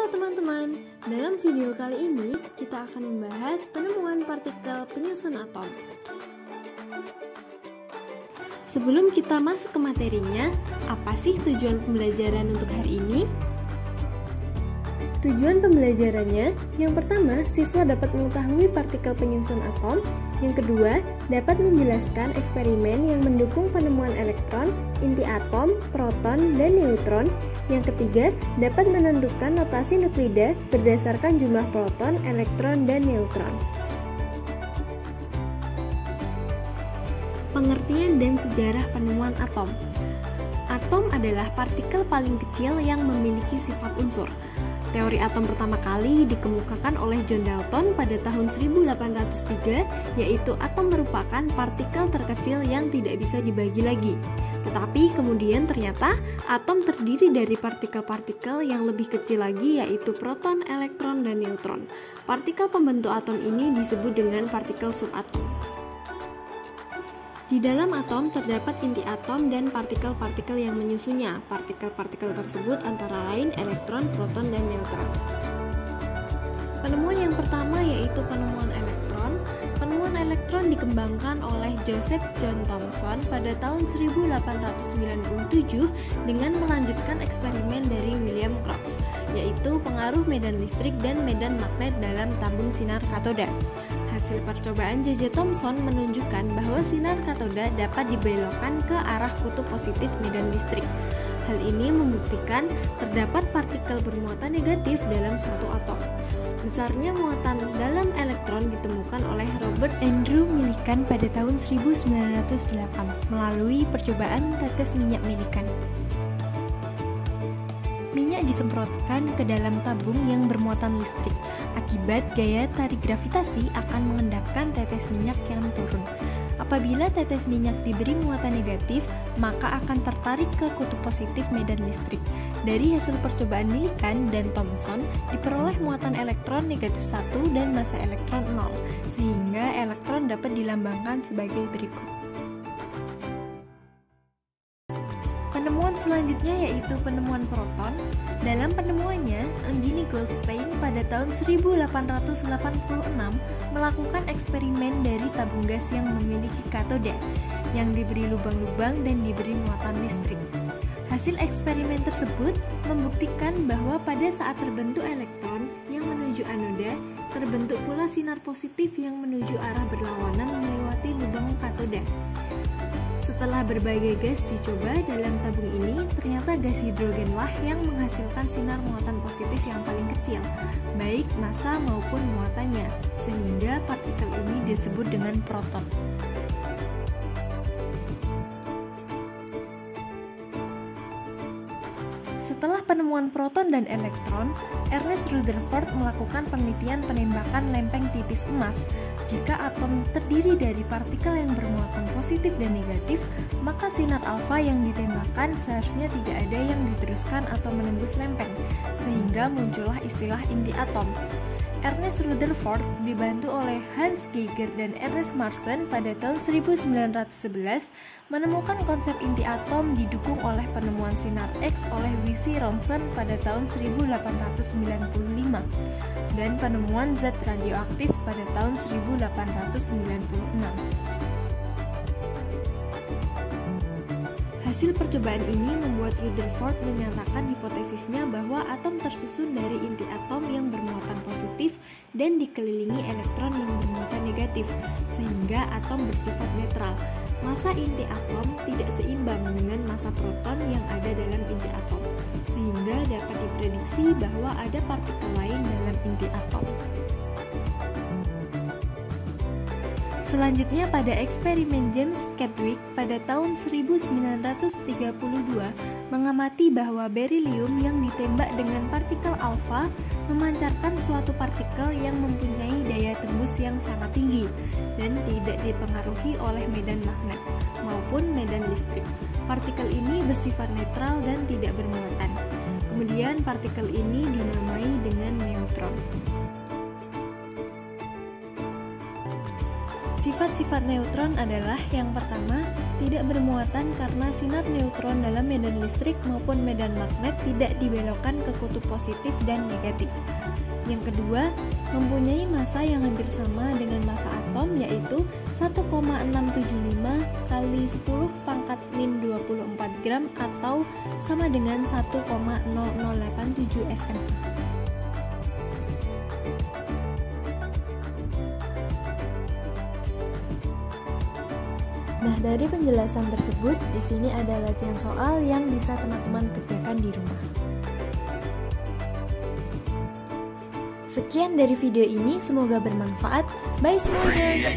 Halo teman-teman, dalam video kali ini kita akan membahas penemuan partikel penyusun atom. Sebelum kita masuk ke materinya, apa sih tujuan pembelajaran untuk hari ini? Tujuan pembelajarannya, yang pertama, siswa dapat mengetahui partikel penyusun atom. Yang kedua, dapat menjelaskan eksperimen yang mendukung penemuan elektron, inti atom, proton, dan neutron. Yang ketiga, dapat menentukan notasi nuklida berdasarkan jumlah proton, elektron, dan neutron. Pengertian dan sejarah penemuan atom. Atom adalah partikel paling kecil yang memiliki sifat unsur. Teori atom pertama kali dikemukakan oleh John Dalton pada tahun 1803, yaitu atom merupakan partikel terkecil yang tidak bisa dibagi lagi. Tetapi kemudian ternyata atom terdiri dari partikel-partikel yang lebih kecil lagi, yaitu proton, elektron, dan neutron. Partikel pembentuk atom ini disebut dengan partikel subatom. Di dalam atom terdapat inti atom dan partikel-partikel yang menyusunnya. Partikel-partikel tersebut antara lain elektron, proton, dan neutron. Penemuan yang pertama yaitu penemuan elektron. Penemuan elektron dikembangkan oleh Joseph John Thomson pada tahun 1897 dengan melanjutkan eksperimen dari William Crookes, yaitu pengaruh medan listrik dan medan magnet dalam tabung sinar katoda. Hasil percobaan J.J. Thomson menunjukkan bahwa sinar katoda dapat dibelokkan ke arah kutub positif medan listrik. Hal ini membuktikan terdapat partikel bermuatan negatif dalam suatu atom. Besarnya muatan dalam elektron ditemukan oleh Robert Andrew Millikan pada tahun 1908 melalui percobaan tetes minyak Millikan. Minyak disemprotkan ke dalam tabung yang bermuatan listrik. Akibat gaya tarik gravitasi akan mengendapkan tetes minyak yang turun. Apabila tetes minyak diberi muatan negatif, maka akan tertarik ke kutub positif medan listrik. Dari hasil percobaan Millikan dan Thomson, diperoleh muatan elektron negatif 1 dan massa elektron 0, sehingga elektron dapat dilambangkan sebagai berikut. Penemuan selanjutnya yaitu penemuan proton. Dalam penemuannya, Angini Goldstein pada tahun 1886 melakukan eksperimen dari tabung gas yang memiliki katoda, yang diberi lubang-lubang dan diberi muatan listrik. Hasil eksperimen tersebut membuktikan bahwa pada saat terbentuk elektron yang menuju anoda, terbentuk pula sinar positif yang menuju arah berlawanan melewati lubang katoda. Setelah berbagai gas dicoba dalam tabung ini, ternyata gas hidrogenlah yang menghasilkan sinar muatan positif yang paling kecil, baik massa maupun muatannya, sehingga partikel ini disebut dengan proton. Setelah penemuan proton dan elektron, Ernest Rutherford melakukan penelitian penembakan lempeng tipis emas. Jika atom terdiri dari partikel yang bermuatan positif dan negatif, maka sinar alfa yang ditembakkan seharusnya tidak ada yang diteruskan atau menembus lempeng, sehingga muncullah istilah inti atom. Ernest Rutherford dibantu oleh Hans Geiger dan Ernest Marsden pada tahun 1911 menemukan konsep inti atom didukung oleh penemuan sinar X oleh W.C. Ronson pada tahun 1895 dan penemuan zat radioaktif pada tahun 1896. Hasil percobaan ini membuat Rutherford menyatakan hipotesisnya bahwa atom tersusun dari inti atom yang bermuatan positif dan dikelilingi elektron yang bermuatan negatif, sehingga atom bersifat netral. Massa inti atom tidak seimbang dengan massa proton yang ada dalam inti atom, sehingga dapat diprediksi bahwa ada partikel lain dalam inti atom. Selanjutnya pada eksperimen James Chadwick pada tahun 1932 mengamati bahwa berilium yang ditembak dengan partikel alfa memancarkan suatu partikel yang mempunyai daya tembus yang sangat tinggi dan tidak dipengaruhi oleh medan magnet maupun medan listrik. Partikel ini bersifat netral dan tidak bermuatan. Kemudian partikel ini dinamai dengan neutron. Sifat-sifat neutron adalah yang pertama, tidak bermuatan karena sinar neutron dalam medan listrik maupun medan magnet tidak dibelokkan ke kutub positif dan negatif. Yang kedua, mempunyai massa yang hampir sama dengan massa atom, yaitu 1,675 kali 10 pangkat min 24 gram atau sama dengan 1,0087 SMA. Nah, dari penjelasan tersebut, di sini ada latihan soal yang bisa teman-teman kerjakan di rumah. Sekian dari video ini, semoga bermanfaat. Bye semuanya!